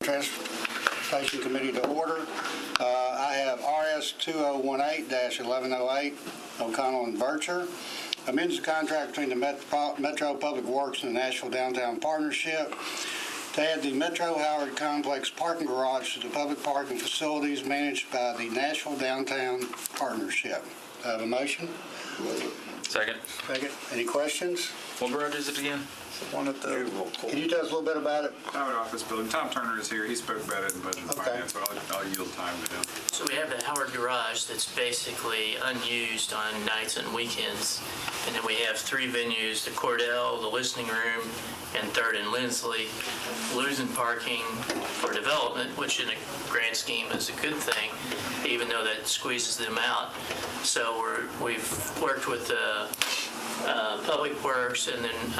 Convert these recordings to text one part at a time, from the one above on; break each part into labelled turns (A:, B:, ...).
A: Transportation Committee to order. I have RS 2018-1108, O'Connell and Bircher. Amends the contract between the Metro Public Works and the Nashville Downtown Partnership to add the Metro Howard Complex parking garage to the public parking facilities managed by the Nashville Downtown Partnership. I have a motion.
B: Second.
A: Second. Any questions?
B: What garage is it again?
A: One at the. Can you tell us a little bit about it?
C: Howard Office Building. Tom Turner is here. He spoke about it in Budget and Finance, so I'll yield time to him.
D: So we have the Howard Garage that's basically unused on nights and weekends. And then we have three venues, the Cordell, the Listening Room, and 3rd and Lindsley, losing parking for development, which in a grand scheme is a good thing, even though that squeezes them out. So we've worked with Public Works and then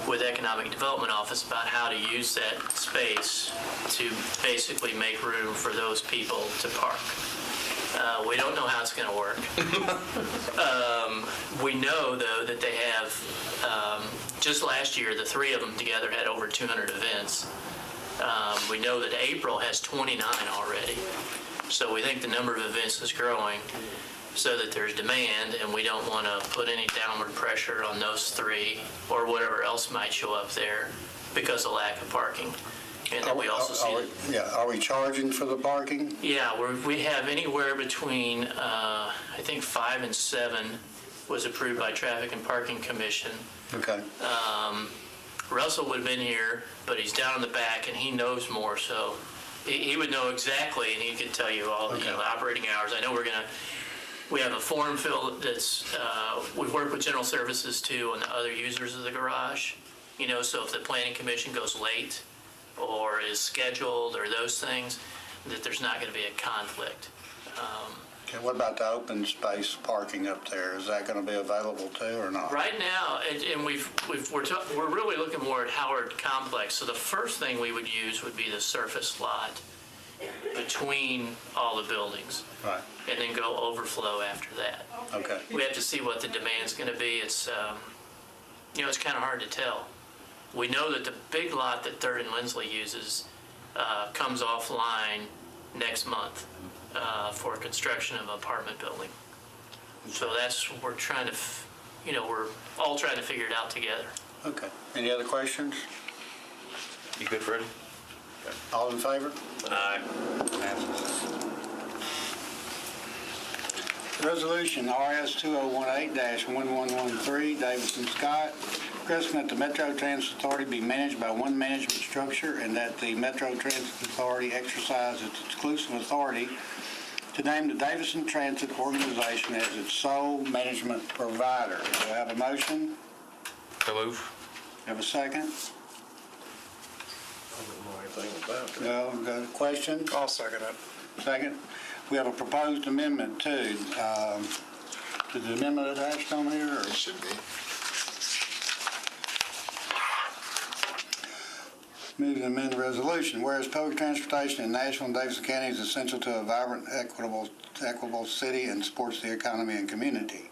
D: with Economic Development Office about how to use that space to basically make room for those people to park. We don't know how it's going to work. We know, though, that they have, just last year, the three of them together had over 200 events. We know that April has 29 already. So we think the number of events is growing so that there's demand, and we don't want to put any downward pressure on those three or whatever else might show up there because of lack of parking. And then we also see
A: Are we charging for the parking?
D: Yeah, we have anywhere between, I think 5 and 7 was approved by Traffic and Parking Commission.
A: Okay.
D: Russell would have been here, but he's down in the back and he knows more, so he would know exactly, and he could tell you all the operating hours. I know we have a form fill that's, we've worked with General Services too on the other users of the garage, so if the Planning Commission goes late or is scheduled or those things, that there's not going to be a conflict.
A: Okay, what about the open space parking up there? Is that going to be available too or not?
D: Right now, and we're really looking more at Howard Complex. So the first thing we would use would be the surface lot between all the buildings.
A: Right.
D: And then go overflow after that.
A: Okay.
D: We have to see what the demand's going to be. It's, it's kind of hard to tell. We know that the big lot that 3rd and Lindsley uses comes offline next month for construction of an apartment building. So that's what we're trying to, we're all trying to figure it out together.
A: Okay. Any other questions?
B: You good, Freddie?
A: All in favor?
B: Aye.
A: Resolution RS 2018-1113, Davidson Scott, requesting that the Metro Transit Authority be managed by one management structure and that the Metro Transit Authority exercise its exclusive authority to name the Davidson Transit Organization as its sole management provider. Do I have a motion?
B: So move.
A: Have a second?
E: I don't know anything about that.
A: No, got questions?
E: I'll second it.
A: Second. We have a proposed amendment too. Is the amendment attached on here? Or?
E: It should be.
A: Move to amend the resolution. Whereas public transportation in Nashville and Davidson County is essential to a vibrant, equitable city and supports the economy and community.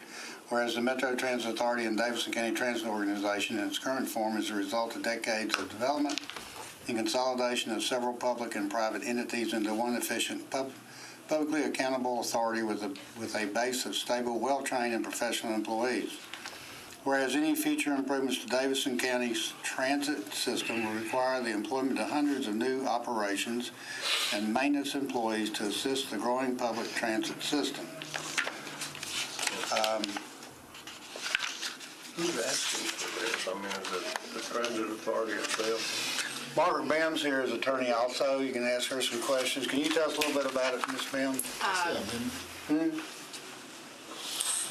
A: Whereas the Metro Transit Authority and Davidson County Transit Organization in its current form is a result of decades of development and consolidation of several public and private entities into one efficient, publicly accountable authority with a base of stable, well-trained, and professional employees. Whereas any future improvements to Davidson County's transit system will require the employment of hundreds of new operations and maintenance employees to assist the growing public transit system.
E: Who's asking for this? I mean, is it the transit authority itself?
A: Margaret Bam's here as attorney also. You can ask her some questions. Can you tell us a little bit about it, Ms. Bam?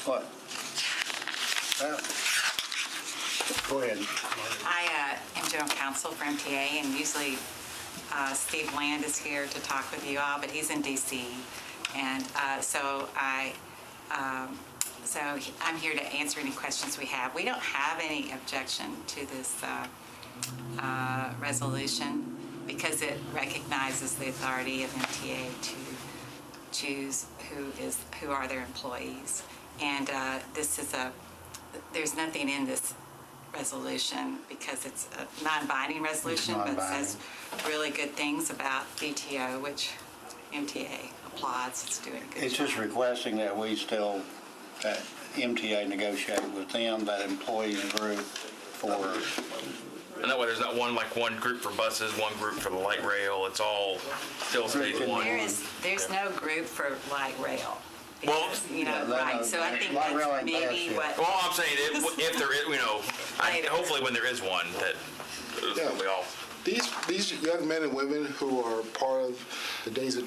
A: What? Go ahead.
F: I am general counsel for MTA, and usually Steve Land is here to talk with you all, but he's in D.C. And I'm here to answer any questions we have. We don't have any objection to this resolution because it recognizes the authority of MTA to choose who are their employees. And there's nothing in this resolution because it's a non-binding resolution, but it says really good things about DTO, which MTA applauds. It's doing a good job.
A: It's just requesting that we still, that MTA negotiate with them, that employees group for,
B: And that way there's not one group for buses, one group for the light rail. It's all still stays one.
F: There's no group for light rail.
B: Well,
F: because,
A: Yeah,
F: right, so I think
A: light rail
F: that's
A: ain't passed
F: maybe
A: yet.
F: what.
B: Well, I'm saying if there is,
F: Later.
B: hopefully when there is one, that we all.
G: These young men and women who are part of the David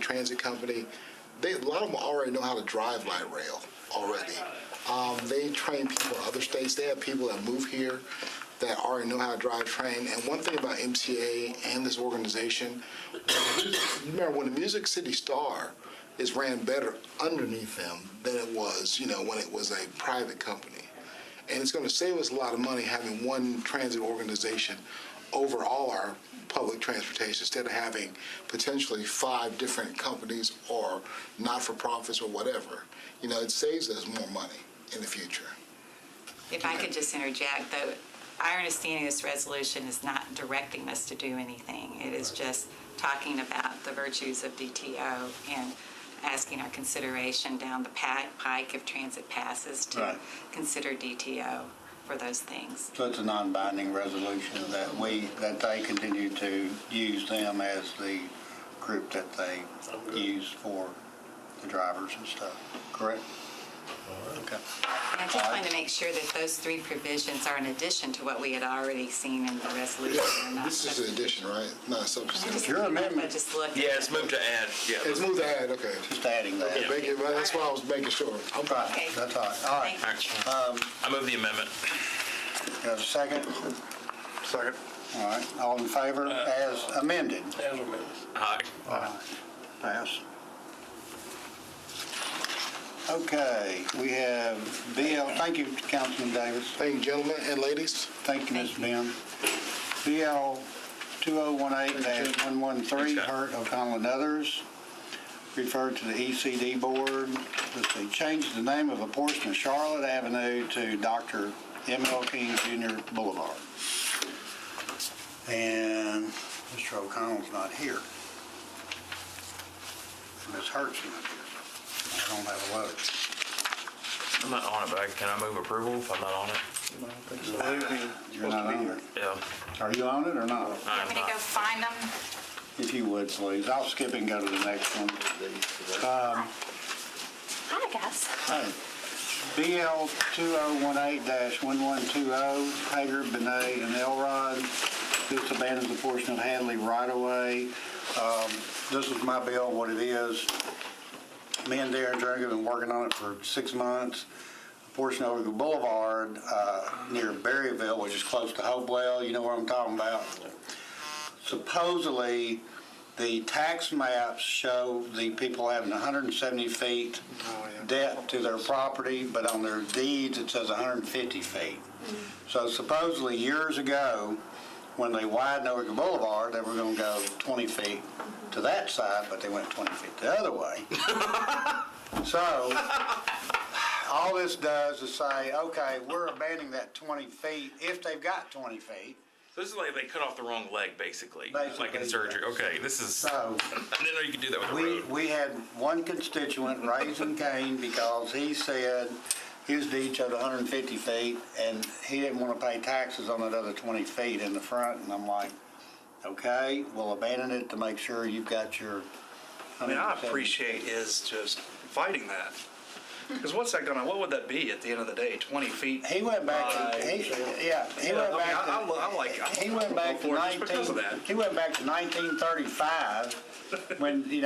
G: Transit Company, a lot of them already know how to drive light rail already. They train people in other states. They have people that move here that already know how to drive train. And one thing about MTA and this organization, you remember when the Music City Star is ran better underneath them than it was, when it was a private company. And it's going to save us a lot of money having one transit organization over all our public transportation instead of having potentially 5 different companies or not-for-profits or whatever. It saves us more money in the future.
F: If I could just interject, though, our understanding of this resolution is not directing us to do anything. It is just talking about the virtues of DTO and asking our consideration down the pike if transit passes to
A: Right.
F: consider DTO for those things.
A: so it's a non-binding resolution that they continue to use them as the group that they use for the drivers and stuff, correct? Okay.
F: And I just wanted to make sure that those 3 provisions are in addition to what we had already seen in the resolution. and not
G: This is an addition, right? Not a substitute.
A: Your amendment.
F: Just look at
B: Yeah, it's moved to add. Yeah.
G: It's moved to add, okay.
A: Just adding that.
G: That's why I was making sure.
A: Right,
F: Okay.
A: that's all right. All right.
F: Thank you.
B: I move the amendment.
A: You have a second?
E: Second.
A: All right, all in favor as amended?
E: As amended.
B: Aye.
A: Pass. Okay, we have BL, thank you, Councilman Davis.
G: Thank you, gentlemen and ladies.
A: Thank you, Ms. Ben. BL 2018-113, Hurt, O'Connell and others, referred to the ECD Board. Let's see, change the name of a portion of Charlotte Avenue to Dr. M.L. King Jr. Boulevard. And Mr. O'Connell's not here. Ms. Hurt's not here. I don't have a vote.
B: I'm not on it, but can I move approval if I'm not on it?
A: You're not on it.
B: Yeah.
A: Are you on it or not?
B: I'm
F: I'm going to
B: not.
F: go find them.
A: If you would, please. I'll skip and go to the next one.
H: I guess.
A: Hey, BL 2018-1120, Hager, Benet, and Elrod. This abandons a portion of Hadley right-of-way. This is my bill, what it is. Me and Darren Drake have been working on it for 6 months. A portion of the boulevard near Berryville, which is close to Hopewell, you know what I'm talking about. Supposedly, the tax maps show the people having 170 feet depth to their property, but on their deeds it says 150 feet. So supposedly years ago, when they widened over the boulevard, they were going to go 20 feet to that side, but they went 20 feet the other way. So all this does is say, okay, we're abandoning that 20 feet if they've got 20 feet.
B: So this is like they cut off the wrong leg, basically.
A: Basically,
B: Like in surgery.
A: yes.
B: Okay, this is.
A: So
B: I didn't know you could do that with a road.
A: we had one constituent raising Cain because he said his deed showed 150 feet and he didn't want to pay taxes on that other 20 feet in the front. And I'm like, okay, we'll abandon it to make sure you've got your.
I: I mean, I
A: 170.
I: appreciate his just fighting that. Because what would that be at the end of the day? 20 feet?
A: He went back. He went back. He went back to
I: just because of that.
A: He went back to 1935 when a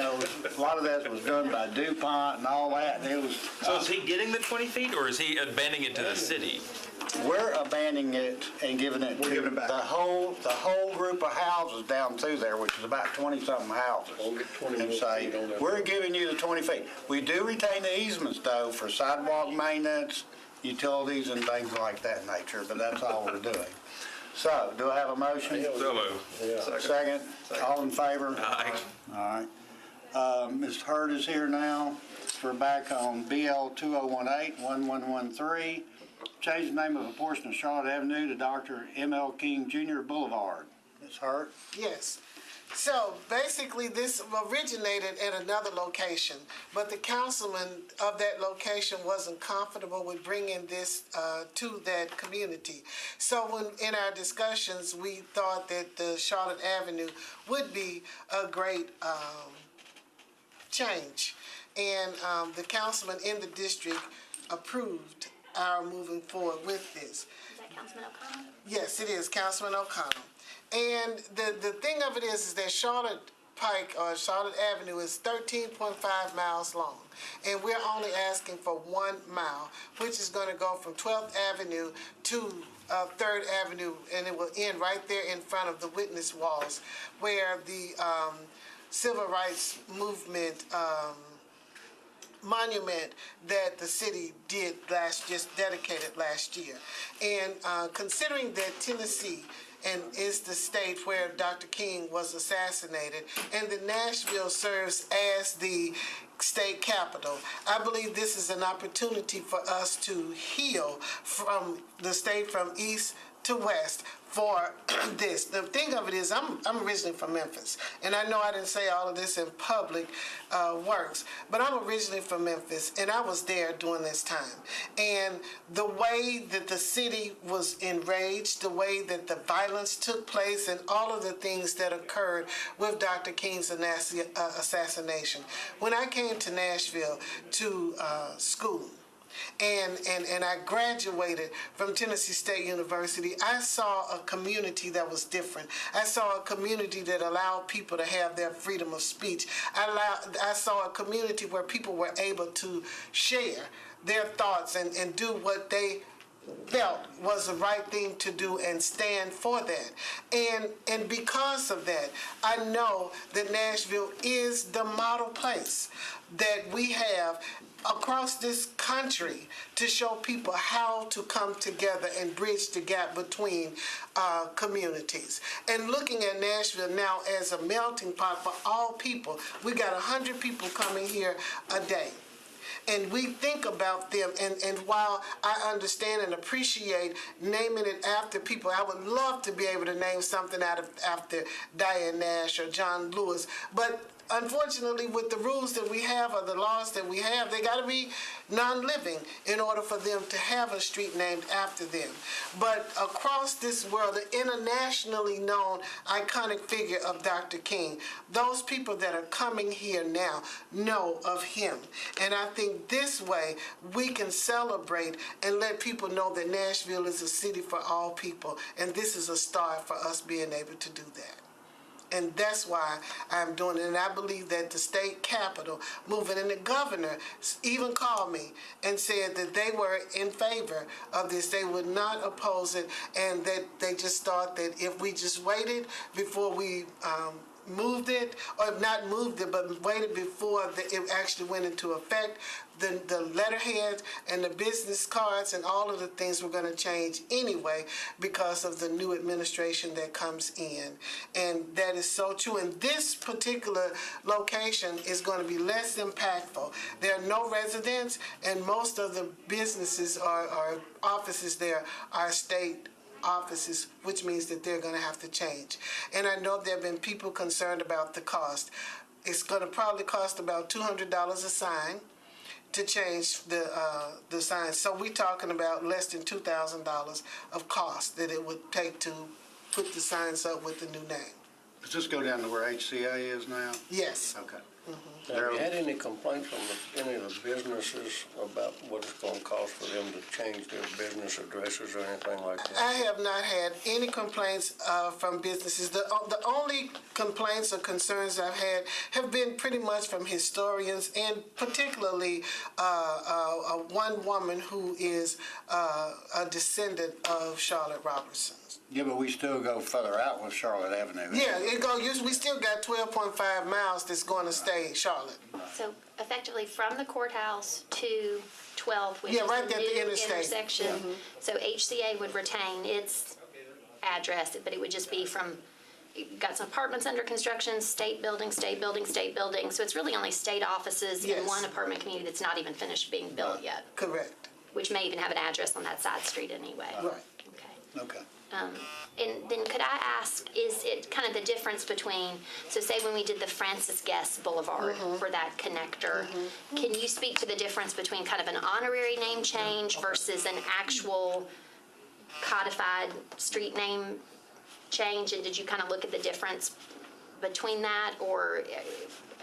A: lot of that was done by DuPont and all that. And it was.
B: So is he getting the 20 feet, or is he abandoning it to the city?
A: We're abandoning it and giving it
I: We're
A: to
I: giving it back.
A: the whole group of houses down through there, which is about 20-something houses.
E: We'll get 20
A: And
E: more
A: say,
E: feet on that.
A: we're giving you the 20 feet. We do retain the easements though for sidewalk maintenance, utilities and things like that nature, but that's all we're doing. So, do I have a motion?
B: So move.
A: Second? All in favor?
B: Aye.
A: All right. Ms. Hurd is here now. We're back on BL 2018-1113. Change the name of a portion of Charlotte Avenue to Dr. M.L. King Jr. Boulevard. Ms. Hart?
H: Yes. So basically, this originated at another location, but the councilman of that location wasn't comfortable with bringing this to that community. So when in our discussions, we thought that the Charlotte Avenue would be a great change. And the councilman in the district approved our moving forward with this.
J: Is that Councilman O'Connell?
H: Yes, it is, Councilman O'Connell. And the thing of it is that Charlotte Pike or Charlotte Avenue is 13.5 miles long. And we're only asking for 1 mile, which is going to go from 12th Avenue to 3rd Avenue, and it will end right there in front of the witness walls where the civil rights movement monument that the city did just dedicated last year. And considering that Tennessee is the state where Dr. King was assassinated, and that Nashville serves as the state capital, I believe this is an opportunity for us to heal from the state from east to west for this. The thing of it is, I'm originally from Memphis, and I know I didn't say all of this in public works, but I'm originally from Memphis, and I was there during this time. And the way that the city was enraged, the way that the violence took place, and all of the things that occurred with Dr. King's assassination. When I came to Nashville to school, and I graduated from Tennessee State University, I saw a community that was different. I saw a community that allowed people to have their freedom of speech. I saw a community where people were able to share their thoughts and do what they felt was the right thing to do and stand for that. And because of that, I know that Nashville is the model place that we have across this country to show people how to come together and bridge the gap between communities. And looking at Nashville now as a melting pot for all people, we got 100 people coming here a day. And we think about them, and while I understand and appreciate naming it after people, I would love to be able to name something after Diane Nash or John Lewis, but unfortunately, with the rules that we have or the laws that we have, they got to be non-living in order for them to have a street named after them. But across this world, the internationally known iconic figure of Dr. King, those people that are coming here now know of him. And I think this way we can celebrate and let people know that Nashville is a city for all people, and this is a start for us being able to do that. And that's why I'm doing it. And I believe that the state capitol movement and the governor even called me and said that they were in favor of this. They would not oppose it, and that they just thought that if we just waited before we moved it, or if not moved it, but waited before it actually went into effect, the letterhead and the business cards and all of the things were going to change anyway because of the new administration that comes in. And that is so true. And this particular location is going to be less impactful. There are no residents, and most of the businesses or offices there are state offices, which means that they're going to have to change. And I know there have been people concerned about the cost. It's going to probably cost about $200 a sign to change the sign. So we're talking about less than $2,000 of cost that it would take to put the signs up with the new name.
A: Does this go down to where HCA is now?
H: Yes.
A: Okay.
E: Have you had any complaints from any of the businesses about what it's going to cost for them to change their business addresses or anything like that?
H: I have not had any complaints from businesses. The only complaints or concerns I've had have been pretty much from historians, and particularly one woman who is a descendant of Charlotte Robertson.
A: Yeah, but we still go further out with Charlotte Avenue.
H: Yeah, we still got 12.5 miles that's going to stay Charlotte.
J: So effectively from the courthouse to 12th, which
H: Yeah,
J: is
H: right
J: the
H: at the
J: new
H: interstate.
J: intersection.
H: Yeah.
J: So HCA would retain its address, but it would just be from, you've got some apartments under construction, state building, state building, state building. So it's really only state offices
H: Yes.
J: in one apartment community that's not even finished being built yet,
H: Correct.
J: which may even have an address on that side street anyway.
H: Right.
J: Okay.
A: Okay.
J: And then could I ask, is it kind of the difference between, so say when we did the Francis Guest Boulevard for that connector, can you speak to the difference between kind of an honorary name change versus an actual codified street name change? And did you kind of look at the difference between that, or,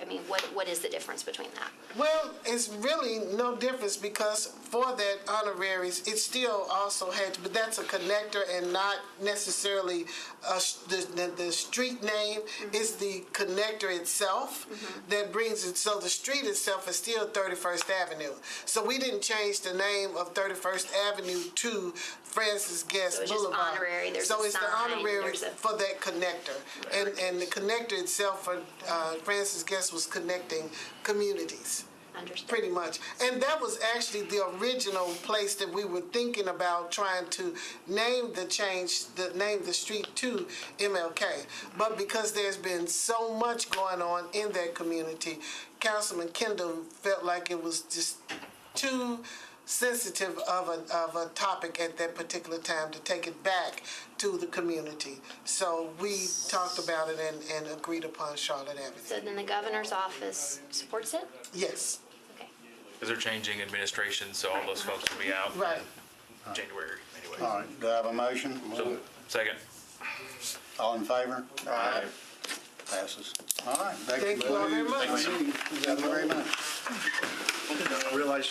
J: I mean, what is the difference between that?
H: Well, it's really no difference because for that honoraries, it still also had to, but that's a connector and not necessarily the street name. It's the connector itself that brings it. So the street itself is still 31st Avenue. So we didn't change the name of 31st Avenue to Francis Guest
J: So it's just
H: Boulevard.
J: honorary, there's
H: so
J: a
H: it's the
J: sign,
H: honorary
J: there's a-
H: for that connector, and the connector itself for Francis Guest was connecting communities.
J: Understood.
H: Pretty much. And that was actually the original place that we were thinking about trying to name the street to MLK. But because there's been so much going on in that community, Councilman Kendall felt like it was just too sensitive of a topic at that particular time to take it back to the community. So we talked about it and agreed upon Charlotte Avenue.
J: So then the governor's office supports it?
H: Yes.
J: Okay.
B: Because they're changing administration, so all those folks will be out
H: Right.
B: in January anyway.
A: All right, do I have a motion?
B: So, second.
A: All in favor? Aye. Passes. All right.
H: Thank you all very much.
A: Thank you very much.
I: I didn't realize